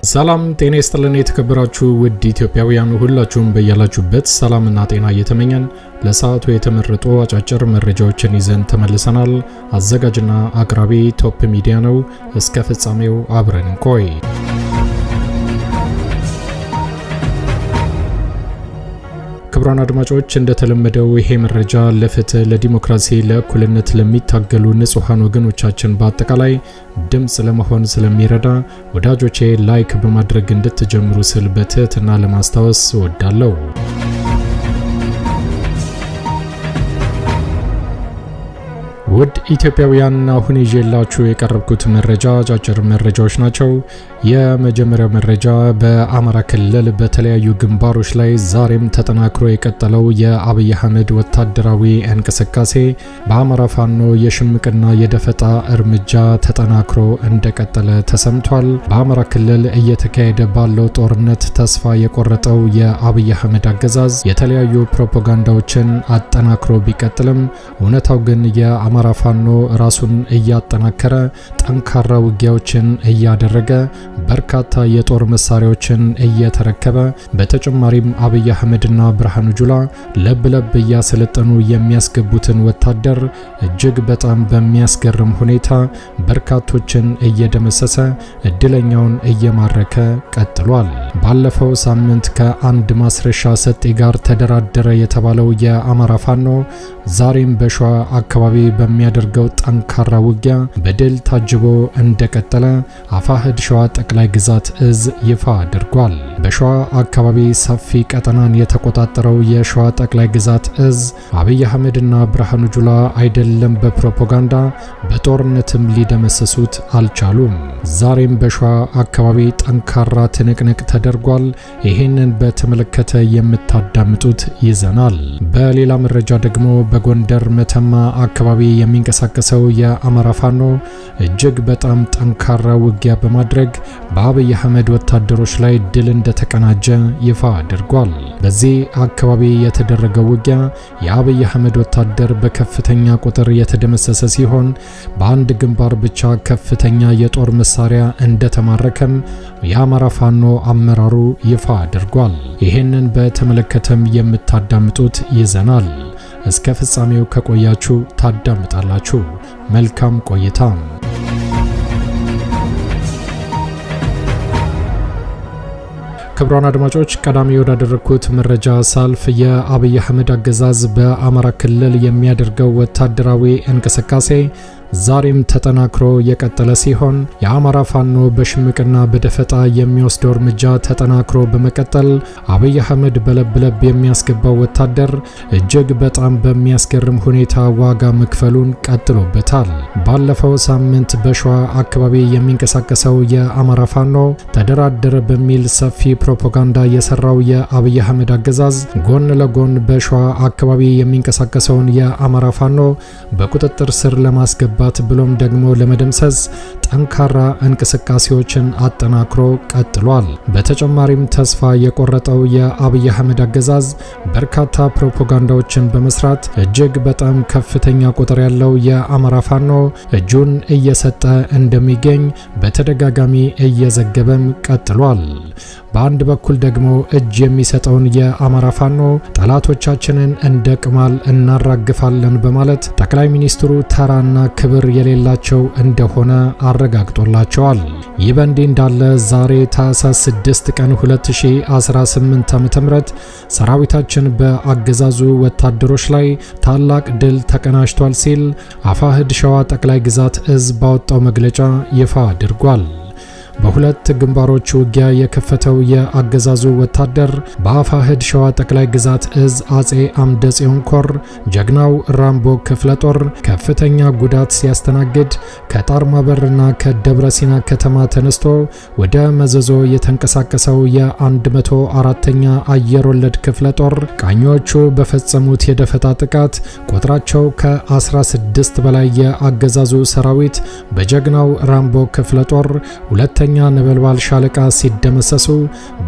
ሰላም ጤና ይስጥልን የተከበራችሁ ውድ ኢትዮጵያውያን ሁላችሁም በያላችሁበት ሰላምና ጤና እየተመኘን ለሰዓቱ የተመረጡ አጫጭር መረጃዎችን ይዘን ተመልሰናል። አዘጋጅና አቅራቢ ቶፕ ሚዲያ ነው። እስከ ፍጻሜው አብረን እንቆይ። ክቡራን አድማጮች እንደተለመደው ይሄ መረጃ ለፍትህ፣ ለዲሞክራሲ፣ ለእኩልነት ለሚታገሉ ንጹሃን ወገኖቻችን በአጠቃላይ ድምጽ ለመሆን ስለሚረዳ ወዳጆቼ ላይክ በማድረግ እንድትጀምሩ ስል በትህትና ለማስታወስ እወዳለሁ። ውድ ኢትዮጵያውያን አሁን ይዤላችሁ የቀረብኩት መረጃ አጫጭር መረጃዎች ናቸው። የመጀመሪያው መረጃ በአማራ ክልል በተለያዩ ግንባሮች ላይ ዛሬም ተጠናክሮ የቀጠለው የአብይ አህመድ ወታደራዊ እንቅስቃሴ በአማራ ፋኖ የሽምቅና የደፈጣ እርምጃ ተጠናክሮ እንደቀጠለ ተሰምቷል። በአማራ ክልል እየተካሄደ ባለው ጦርነት ተስፋ የቆረጠው የአብይ አህመድ አገዛዝ የተለያዩ ፕሮፓጋንዳዎችን አጠናክሮ ቢቀጥልም እውነታው ግን የአማራ ፋኖ ራሱን እያጠናከረ ጠንካራ ውጊያዎችን እያደረገ በርካታ የጦር መሳሪያዎችን እየተረከበ በተጨማሪም አብይ አህመድና ብርሃኑ ጁላ ለብ እያሰለጠኑ የሚያስገቡትን ወታደር እጅግ በጣም በሚያስገርም ሁኔታ በርካቶችን እየደመሰሰ እድለኛውን እየማረከ ቀጥሏል። ባለፈው ሳምንት ከአንድ ማስረሻ ሰጤ ጋር ተደራደረ የተባለው የአማራ ፋኖ ዛሬም በሸዋ አካባቢ በሚያደርገው ጠንካራ ውጊያ በድል ታጅቦ እንደቀጠለ አፋሕድ ሸዋ ጠቅላይ ግዛት እዝ ይፋ አድርጓል። በሸዋ አካባቢ ሰፊ ቀጠናን የተቆጣጠረው የሸዋ ጠቅላይ ግዛት እዝ አብይ አህመድና ብርሃኑ ጁላ አይደለም በፕሮፓጋንዳ በጦርነትም ሊደመሰሱት አልቻሉም። ዛሬም በሸዋ አካባቢ ጠንካራ ትንቅንቅ ተደርጓል። ይህንን በተመለከተ የምታዳምጡት ይዘናል። በሌላ መረጃ ደግሞ በጎንደር መተማ አካባቢ የሚንቀሳቀሰው የአማራ ፋኖ እጅግ በጣም ጠንካራ ውጊያ በማድረግ በአብይ አህመድ ወታደሮች ላይ ድል እንደተቀናጀ ይፋ አድርጓል። በዚህ አካባቢ የተደረገው ውጊያ የአብይ አህመድ ወታደር በከፍተኛ ቁጥር የተደመሰሰ ሲሆን በአንድ ግንባር ብቻ ከፍተኛ የጦር መሳሪያ እንደተማረከም የአማራ ፋኖ አመራሩ ይፋ አድርጓል። ይህንን በተመለከተም የምታዳምጡት ይዘናል። እስከ ፍጻሜው ከቆያችሁ ታዳምጣላችሁ። መልካም ቆይታ። ክቡራን አድማጮች ቀዳሚ ወዳደረኩት መረጃ ሳልፍ የአብይ አህመድ አገዛዝ በአማራ ክልል የሚያደርገው ወታደራዊ እንቅስቃሴ ዛሬም ተጠናክሮ የቀጠለ ሲሆን የአማራ ፋኖ በሽምቅና በደፈጣ የሚወስደው እርምጃ ተጠናክሮ በመቀጠል አብይ አህመድ በለብ የሚያስገባው ወታደር እጅግ በጣም በሚያስገርም ሁኔታ ዋጋ መክፈሉን ቀጥሎበታል። ባለፈው ሳምንት በሸዋ አካባቢ የሚንቀሳቀሰው የአማራ ፋኖ ተደራደረ በሚል ሰፊ ፕሮፓጋንዳ የሰራው የአብይ አህመድ አገዛዝ ጎን ለጎን በሸዋ አካባቢ የሚንቀሳቀሰውን የአማራ ፋኖ በቁጥጥር ስር ለማስገባት ብሎም ደግሞ ለመደምሰስ ጠንካራ እንቅስቃሴዎችን አጠናክሮ ቀጥሏል። በተጨማሪም ተስፋ የቆረጠው የአብይ አህመድ አገዛዝ በርካታ ፕሮፓጋንዳዎችን በመስራት እጅግ በጣም ከፍተኛ ቁጥር ያለው የአማራ ፋኖ እጁን እየሰጠ እንደሚገኝ በተደጋጋሚ እየዘገበም ቀጥሏል። በአንድ በኩል ደግሞ እጅ የሚሰጠውን የአማራ ፋኖ ጠላቶቻችንን እንደ ቅማል እናራግፋለን በማለት ጠቅላይ ሚኒስትሩ ተራና ክብር የሌላቸው እንደሆነ አረጋግጦላቸዋል። ይህ በእንዲህ እንዳለ ዛሬ ታኅሳስ 6 ቀን 2018 ዓ.ም ሰራዊታችን በአገዛዙ ወታደሮች ላይ ታላቅ ድል ተቀናጅቷል ሲል አፋሕድ ሸዋ ጠቅላይ ግዛት እዝ ባወጣው መግለጫ ይፋ አድርጓል። በሁለት ግንባሮች ውጊያ የከፈተው የአገዛዙ ወታደር በአፋሕድ ሸዋ ጠቅላይ ግዛት እዝ አጼ አምደ ጽዮን ኮር ጀግናው ራምቦ ክፍለ ጦር ከፍተኛ ጉዳት ሲያስተናግድ ከጣርማበርና ከደብረ ሲና ከተማ ተነስቶ ወደ መዘዞ የተንቀሳቀሰው የ104ኛ አየር ወለድ ክፍለ ጦር ቃኞቹ በፈጸሙት የደፈጣ ጥቃት ቁጥራቸው ከ16 በላይ የአገዛዙ ሰራዊት በጀግናው ራምቦ ክፍለ ጦር ሁለት ሁለተኛ ነበልባል ሻለቃ ሲደመሰሱ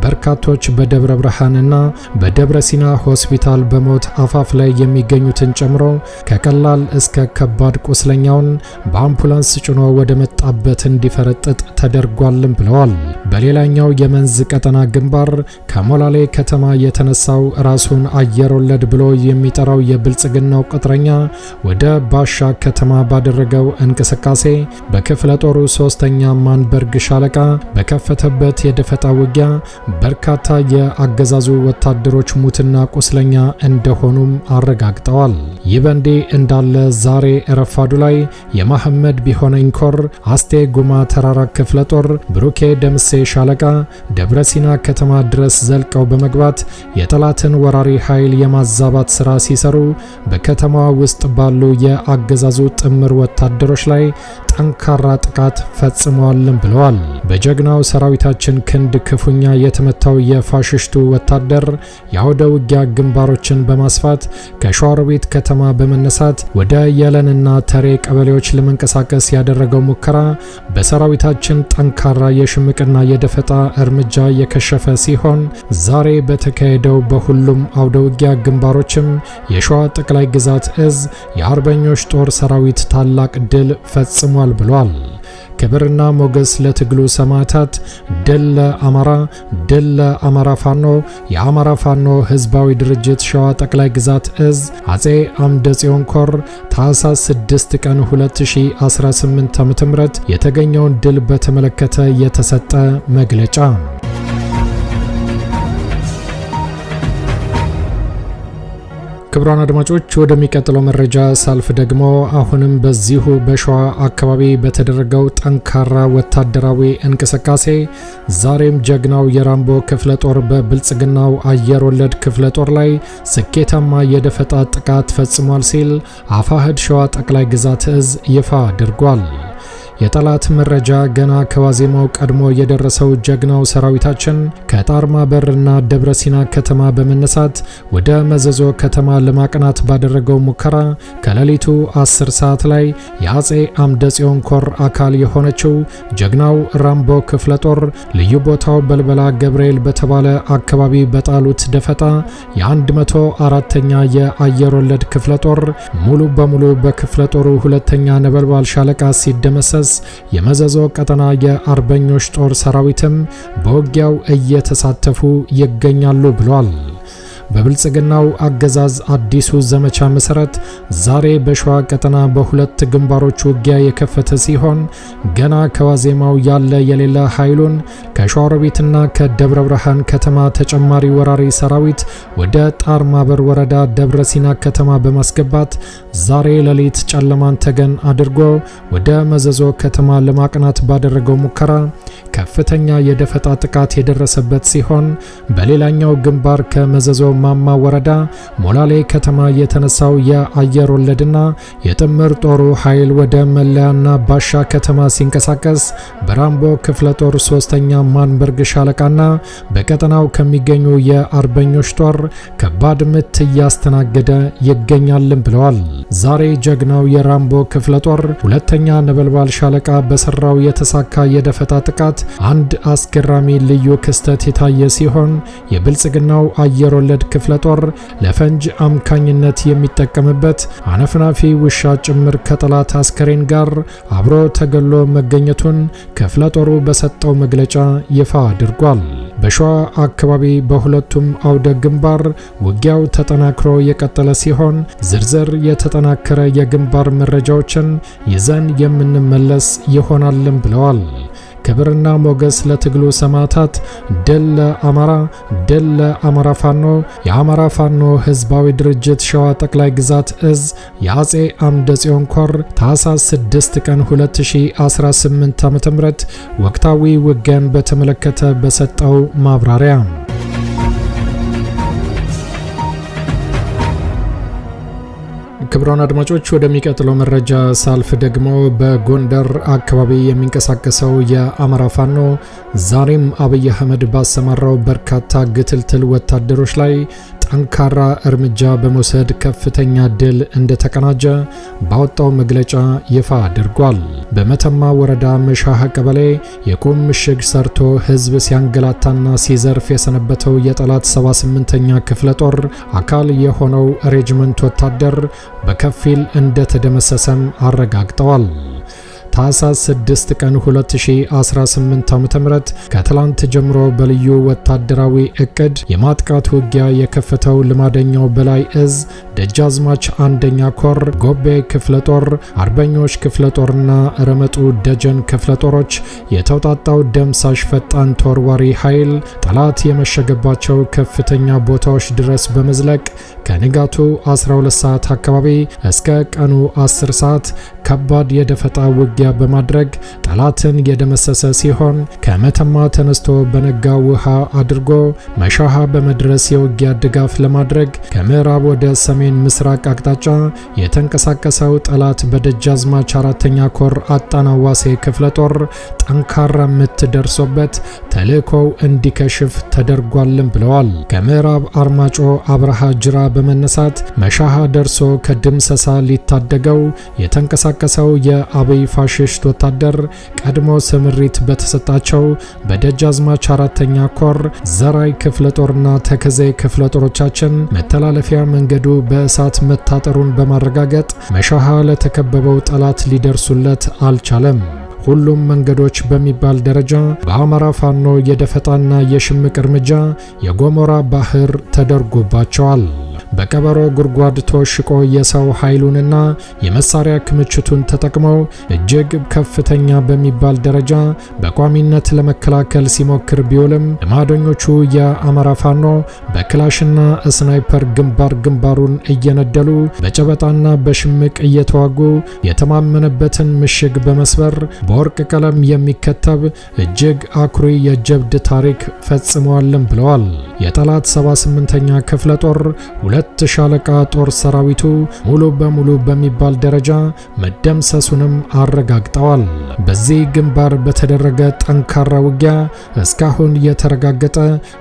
በርካቶች በደብረ ብርሃንና በደብረ ሲና ሆስፒታል በሞት አፋፍ ላይ የሚገኙትን ጨምሮ ከቀላል እስከ ከባድ ቁስለኛውን በአምቡላንስ ጭኖ ወደ መጣበት እንዲፈረጥጥ ተደርጓልም ብለዋል። በሌላኛው የመንዝ ቀጠና ግንባር ከሞላሌ ከተማ የተነሳው ራሱን አየር ወለድ ብሎ የሚጠራው የብልጽግናው ቅጥረኛ ወደ ባሻ ከተማ ባደረገው እንቅስቃሴ በክፍለ ጦሩ 3ኛ ማንበርግ ሻለቃ በከፈተበት የደፈጣ ውጊያ በርካታ የአገዛዙ ወታደሮች ሙትና ቁስለኛ እንደሆኑም አረጋግጠዋል። ይህ በእንዲህ እንዳለ ዛሬ ረፋዱ ላይ የመሐመድ ቢሆነኝ ኮር አስቴ ጉማ ተራራ ክፍለ ጦር ብሩኬ ደምሴ ሻለቃ ደብረ ሲና ከተማ ድረስ ዘልቀው በመግባት የጠላትን ወራሪ ኃይል የማዛባት ስራ ሲሰሩ በከተማዋ ውስጥ ባሉ የአገዛዙ ጥምር ወታደሮች ላይ ጠንካራ ጥቃት ፈጽመዋልም ብለዋል። በጀግናው ሰራዊታችን ክንድ ክፉኛ የተመታው የፋሽስቱ ወታደር የአውደ ውጊያ ግንባሮችን በማስፋት ከሸዋሮቢት ከተማ በመነሳት ወደ የለንና ተሬ ቀበሌዎች ለመንቀሳቀስ ያደረገው ሙከራ በሰራዊታችን ጠንካራ የሽምቅና የደፈጣ እርምጃ የከሸፈ ሲሆን ዛሬ በተካሄደው በሁሉም አውደ ውጊያ ግንባሮችም የሸዋ ጠቅላይ ግዛት እዝ የአርበኞች ጦር ሰራዊት ታላቅ ድል ፈጽሟል ብሏል። ክብርና ሞገስ ለትግሉ ሰማዕታት፣ ድል ለአማራ፣ ድል ለአማራ ፋኖ። የአማራ ፋኖ ህዝባዊ ድርጅት ሸዋ ጠቅላይ ግዛት እዝ አጼ አምደ ጽዮን ኮር ታኅሳስ 6 ቀን 2018 ዓ.ም የተገኘውን ድል በተመለከተ የተሰጠ መግለጫ። ክቡራን አድማጮች ወደሚቀጥለው መረጃ ሳልፍ ደግሞ አሁንም በዚሁ በሸዋ አካባቢ በተደረገው ጠንካራ ወታደራዊ እንቅስቃሴ ዛሬም ጀግናው የራምቦ ክፍለ ጦር በብልጽግናው አየር ወለድ ክፍለ ጦር ላይ ስኬታማ የደፈጣ ጥቃት ፈጽሟል ሲል አፋሕድ ሸዋ ጠቅላይ ግዛት እዝ ይፋ አድርጓል። የጠላት መረጃ ገና ከዋዜማው ቀድሞ የደረሰው ጀግናው ሰራዊታችን ከጣርማ በርና ደብረ ሲና ከተማ በመነሳት ወደ መዘዞ ከተማ ለማቅናት ባደረገው ሙከራ ከሌሊቱ 10 ሰዓት ላይ የአጼ አምደ ጽዮን ኮር አካል የሆነችው ጀግናው ራምቦ ክፍለ ጦር ልዩ ቦታው በልበላ ገብርኤል በተባለ አካባቢ በጣሉት ደፈጣ የ104ኛ የአየር ወለድ ክፍለ ጦር ሙሉ በሙሉ በክፍለ ጦሩ 2ኛ ነበልባል ሻለቃ ሲደመሰስ የመዘዞ ቀጠና የአርበኞች ጦር ሰራዊትም በውጊያው እየተሳተፉ ይገኛሉ ብሏል። በብልጽግናው አገዛዝ አዲሱ ዘመቻ መሰረት ዛሬ በሸዋ ቀጠና በሁለት ግንባሮች ውጊያ የከፈተ ሲሆን ገና ከዋዜማው ያለ የሌላ ኃይሉን ከሸዋሮቢትና ከደብረ ብርሃን ከተማ ተጨማሪ ወራሪ ሰራዊት ወደ ጣርማበር ወረዳ ደብረ ሲና ከተማ በማስገባት ዛሬ ሌሊት ጨለማን ተገን አድርጎ ወደ መዘዞ ከተማ ለማቅናት ባደረገው ሙከራ ከፍተኛ የደፈጣ ጥቃት የደረሰበት ሲሆን በሌላኛው ግንባር ከመዘዞ ማማ ወረዳ ሞላሌ ከተማ የተነሳው የአየር ወለድና የጥምር ጦሩ ኃይል ወደ መለያና ባሻ ከተማ ሲንቀሳቀስ በራምቦ ክፍለ ጦር 3ኛ ማንበርግ ሻለቃና በቀጠናው ከሚገኙ የአርበኞች ጦር ከባድ ምት እያስተናገደ ይገኛልም ብለዋል። ዛሬ ጀግናው የራምቦ ክፍለ ጦር 2ኛ ነበልባል ሻለቃ በሰራው የተሳካ የደፈጣ ጥቃት አንድ አስገራሚ ልዩ ክስተት የታየ ሲሆን የብልጽግናው አየር ወለድ ክፍለ ጦር ለፈንጅ አምካኝነት የሚጠቀምበት አነፍናፊ ውሻ ጭምር ከጠላት አስከሬን ጋር አብሮ ተገሎ መገኘቱን ክፍለ ጦሩ በሰጠው መግለጫ ይፋ አድርጓል። በሸዋ አካባቢ በሁለቱም አውደ ግንባር ውጊያው ተጠናክሮ የቀጠለ ሲሆን ዝርዝር የተጠናከረ የግንባር መረጃዎችን ይዘን የምንመለስ ይሆናልም ብለዋል። ክብርና ሞገስ ለትግሉ ሰማዕታት፣ ድል ለአማራ፣ ድል ለአማራ ፋኖ። የአማራ ፋኖ ህዝባዊ ድርጅት ሸዋ ጠቅላይ ግዛት እዝ የአጼ አምደ ጽዮን ኮር ታኅሳስ 6 ቀን 2018 ዓ.ም ወቅታዊ ውጊያን በተመለከተ በሰጠው ማብራሪያ ክቡራን አድማጮች ወደሚቀጥለው መረጃ ሳልፍ ደግሞ በጎንደር አካባቢ የሚንቀሳቀሰው የአማራ ፋኖ ዛሬም አብይ አህመድ ባሰማራው በርካታ ግትልትል ወታደሮች ላይ ጠንካራ እርምጃ በመውሰድ ከፍተኛ ድል እንደተቀናጀ ባወጣው መግለጫ ይፋ አድርጓል። በመተማ ወረዳ መሻሃ ቀበሌ የቁም ምሽግ ሰርቶ ህዝብ ሲያንገላታና ሲዘርፍ የሰነበተው የጠላት 78ኛ ክፍለ ጦር አካል የሆነው ሬጅመንት ወታደር በከፊል እንደተደመሰሰም አረጋግጠዋል። ታህሳስ 6 ቀን 2018 ዓ.ም ከትላንት ጀምሮ በልዩ ወታደራዊ እቅድ የማጥቃት ውጊያ የከፈተው ልማደኛው በላይ እዝ ደጃዝማች አንደኛ ኮር ጎቤ ክፍለ ጦር፣ አርበኞች ክፍለ ጦርና ረመጡ ደጀን ክፍለ ጦሮች የተውጣጣው ደምሳሽ ፈጣን ተወርዋሪ ኃይል ጠላት የመሸገባቸው ከፍተኛ ቦታዎች ድረስ በመዝለቅ ከንጋቱ 12 ሰዓት አካባቢ እስከ ቀኑ 10 ሰዓት ከባድ የደፈጣ ውጊያ በማድረግ ጠላትን የደመሰሰ ሲሆን ከመተማ ተነስቶ በነጋ ውሃ አድርጎ መሻሃ በመድረስ የውጊያ ድጋፍ ለማድረግ ከምዕራብ ወደ ሰሜን ምስራቅ አቅጣጫ የተንቀሳቀሰው ጠላት በደጃዝማች አራተኛ ኮር አጣናዋሴ ክፍለ ጦር ጠንካራ ምት ደርሶበት ተልእኮው እንዲከሽፍ ተደርጓልም ብለዋል። ከምዕራብ አርማጮ አብርሃ ጅራ በመነሳት መሻሃ ደርሶ ከድምሰሳ ሊታደገው የተንቀሳቀሰው የአብይ ፋሽስት ወታደር ቀድሞ ስምሪት በተሰጣቸው በደጃዝማች አራተኛ ኮር ዘራይ ክፍለ ጦርና ተከዜ ክፍለ ጦሮቻችን መተላለፊያ መንገዱ በእሳት መታጠሩን በማረጋገጥ መሻሃ ለተከበበው ጠላት ሊደርሱለት አልቻለም። ሁሉም መንገዶች በሚባል ደረጃ በአማራ ፋኖ የደፈጣና የሽምቅ እርምጃ የጎሞራ ባህር ተደርጎባቸዋል። በቀበሮ ጉድጓድ ተወሽቆ የሰው ኃይሉንና የመሳሪያ ክምችቱን ተጠቅመው እጅግ ከፍተኛ በሚባል ደረጃ በቋሚነት ለመከላከል ሲሞክር ቢውልም ልማደኞቹ የአማራ ፋኖ በክላሽና ስናይፐር ግንባሩን እየነደሉ በጨበጣና በሽምቅ እየተዋጉ የተማመነበትን ምሽግ በመስበር በወርቅ ቀለም የሚከተብ እጅግ አኩሪ የጀብድ ታሪክ ፈጽመዋልም ብለዋል። የጠላት 78ኛ ክፍለ ጦር 2 ሻለቃ ጦር ሰራዊቱ ሙሉ በሙሉ በሚባል ደረጃ መደምሰሱንም አረጋግጠዋል። በዚህ ግንባር በተደረገ ጠንካራ ውጊያ እስካሁን የተረጋገጠ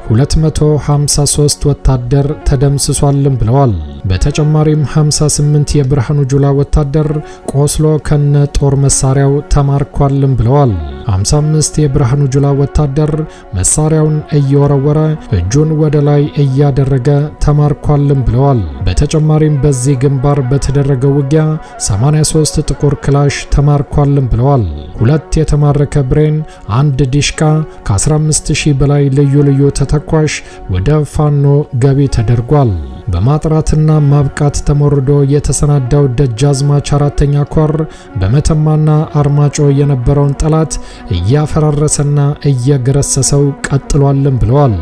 253 ወታደር ተደምስሷልም ብለዋል። በተጨማሪም 58 የብርሃኑ ጁላ ወታደር ቆስሎ ከነ ጦር መሳሪያው ተማርኳልም ብለዋል። 55 የብርሃኑ ጁላ ወታደር መሳሪያውን እየወረወረ እጁን ወደ ላይ እያደረገ ተማርኳልም ብለዋል። በተጨማሪም በዚህ ግንባር በተደረገው ውጊያ 83 ጥቁር ክላሽ ተማርኳልም ብለዋል። 2 የተማረከ ብሬን፣ 1 ዲሽቃ ከ15000 በላይ ልዩ ልዩ ተተኳሽ ወደ ፋኖ ገቢ ተደርጓል። በማጥራትና ማብቃት ተሞርዶ የተሰናዳው ደጃዝማች አራተኛ ኮር በመተማና አርማጮ የነበረውን ጠላት እያፈራረሰና እየገረሰሰው ቀጥሏልም ብለዋል።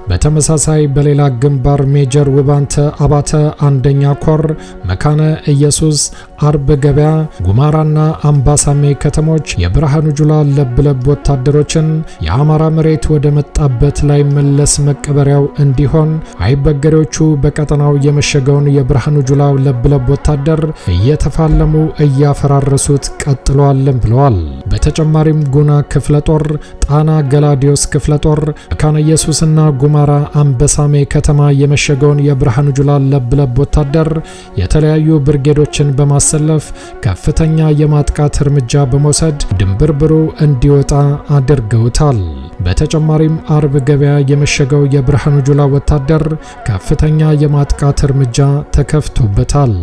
በተመሳሳይ በሌላ ግንባር ሜጀር ውባንተ አባተ አንደኛ ኮር መካነ ኢየሱስ፣ አርብ ገበያ፣ ጉማራና አምባሳሜ ከተሞች የብርሃኑ ጁላ ለብለብ ወታደሮችን የአማራ መሬት ወደ መጣበት ላይ መለስ መቀበሪያው እንዲሆን አይበገሬዎቹ በቀጠናው የመሸገውን የብርሃኑ ጁላ ለብለብ ወታደር እየተፋለሙ እያፈራረሱት ቀጥለዋልም ብለዋል። በተጨማሪም ጉና ክፍለ ጦር፣ ጣና ገላዲዮስ ክፍለ ጦር፣ መካነ ኢየሱስና ጉማራ አንበሳሜ ከተማ የመሸገውን የብርሃኑ ጁላ ለብለብ ወታደር የተለያዩ ብርጌዶችን በማሰለፍ ከፍተኛ የማጥቃት እርምጃ በመውሰድ ድንብርብሩ እንዲወጣ አድርገውታል። በተጨማሪም አርብ ገበያ የመሸገው የብርሃኑ ጁላ ወታደር ከፍተኛ የማጥቃት እርምጃ ተከፍቶበታል።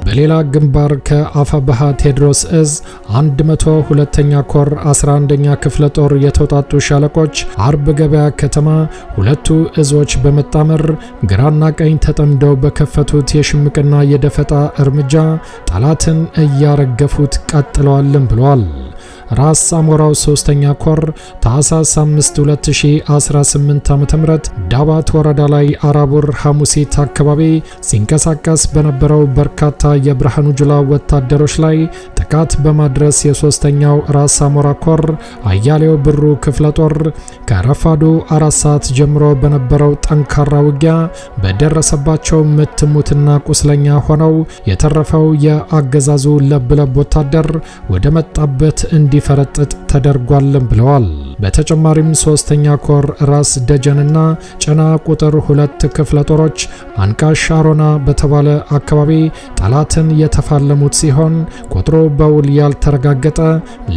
በሌላ ግንባር ከአፋብሃ ቴዎድሮስ እዝ 102ኛ ኮር 11ኛ ክፍለ ጦር የተውጣጡ ሻለቆች አርብ ገበያ ከተማ ሁለቱ እዞች በመጣመር ግራና ቀኝ ተጠምደው በከፈቱት የሽምቅና የደፈጣ እርምጃ ጠላትን እያረገፉት ቀጥለዋልም ብለዋል። ራስ አሞራው 3ኛ ኮር ታህሳስ 5 2018 ዓ.ም ዳባት ወረዳ ላይ አራቡር ሐሙሲት አካባቢ ሲንቀሳቀስ በነበረው በርካታ የብርሃኑ ጁላ ወታደሮች ላይ ጥቃት በማድረስ የ3ኛው ራስ አሞራ ኮር አያሌው ብሩ ክፍለ ጦር ከረፋዱ 4 ሰዓት ጀምሮ በነበረው ጠንካራ ውጊያ በደረሰባቸው ምትሙትና ቁስለኛ ሆነው የተረፈው የአገዛዙ ለብለብ ወታደር ወደ መጣበት እንዲፈረጥጥ ተደርጓልም ብለዋል። በተጨማሪም 3ኛ ኮር ራስ ደጀንና ጭና ቁጥር 2 ክፍለ ጦሮች አንቃሽ አሮና በተባለ አካባቢ ጠላትን የተፋለሙት ሲሆን ቁጥሩ በውል ያልተረጋገጠ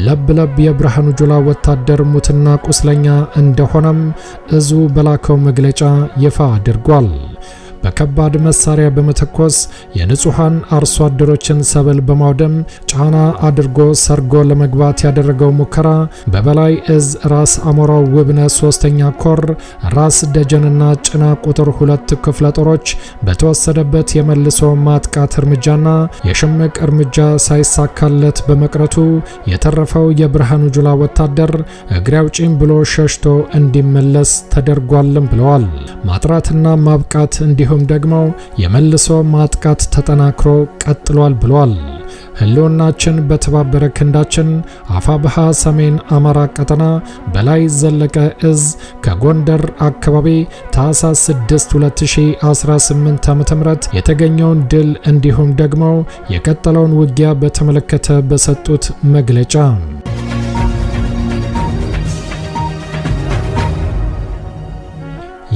ለብለብ የብርሃኑ ጁላ ወታደር ሙትና ቁስለኛ እንደሆነም እዙ በላከው መግለጫ ይፋ አድርጓል። በከባድ መሳሪያ በመተኮስ የንጹሃን አርሶ አደሮችን ሰብል በማውደም ጫና አድርጎ ሰርጎ ለመግባት ያደረገው ሙከራ በበላይ እዝ ራስ አሞራው ውብነ 3ኛ ኮር ራስ ደጀንና ጭና ቁጥር 2 ክፍለ ጦሮች በተወሰደበት የመልሶ ማጥቃት እርምጃና የሽምቅ እርምጃ ሳይሳካለት በመቅረቱ የተረፈው የብርሃኑ ጁላ ወታደር እግሬ አውጪኝ ብሎ ሸሽቶ እንዲመለስ ተደርጓልም ብለዋል። ማጥራትና ማብቃት እንዲሁም ደግሞ የመልሶ ማጥቃት ተጠናክሮ ቀጥሏል ብለዋል። ህልውናችን በተባበረ ክንዳችን አፋብሃ ሰሜን አማራ ቀጠና በላይ ዘለቀ እዝ ከጎንደር አካባቢ ታህሳስ 6 2018 ዓ.ም የተገኘውን ድል እንዲሁም ደግሞ የቀጠለውን ውጊያ በተመለከተ በሰጡት መግለጫ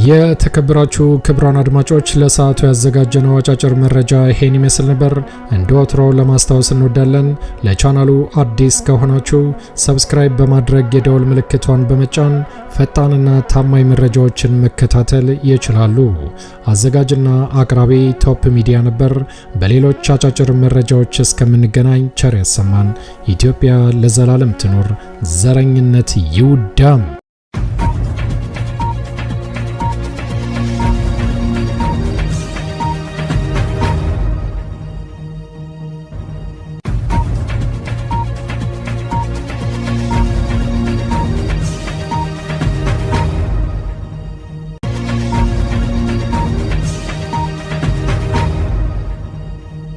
የተከበራችሁ ክብራን አድማጮች ለሰዓቱ ያዘጋጀነው አጫጭር መረጃ ይሄን ይመስል ነበር። እንደወትሮ ለማስታወስ እንወዳለን ለቻናሉ አዲስ ከሆናችሁ ሰብስክራይብ በማድረግ የደወል ምልክቷን በመጫን ፈጣንና ታማኝ መረጃዎችን መከታተል ይችላሉ። አዘጋጅና አቅራቢ ቶፕ ሚዲያ ነበር። በሌሎች አጫጭር መረጃዎች እስከምንገናኝ ቸር ያሰማን። ኢትዮጵያ ለዘላለም ትኖር። ዘረኝነት ይውደም።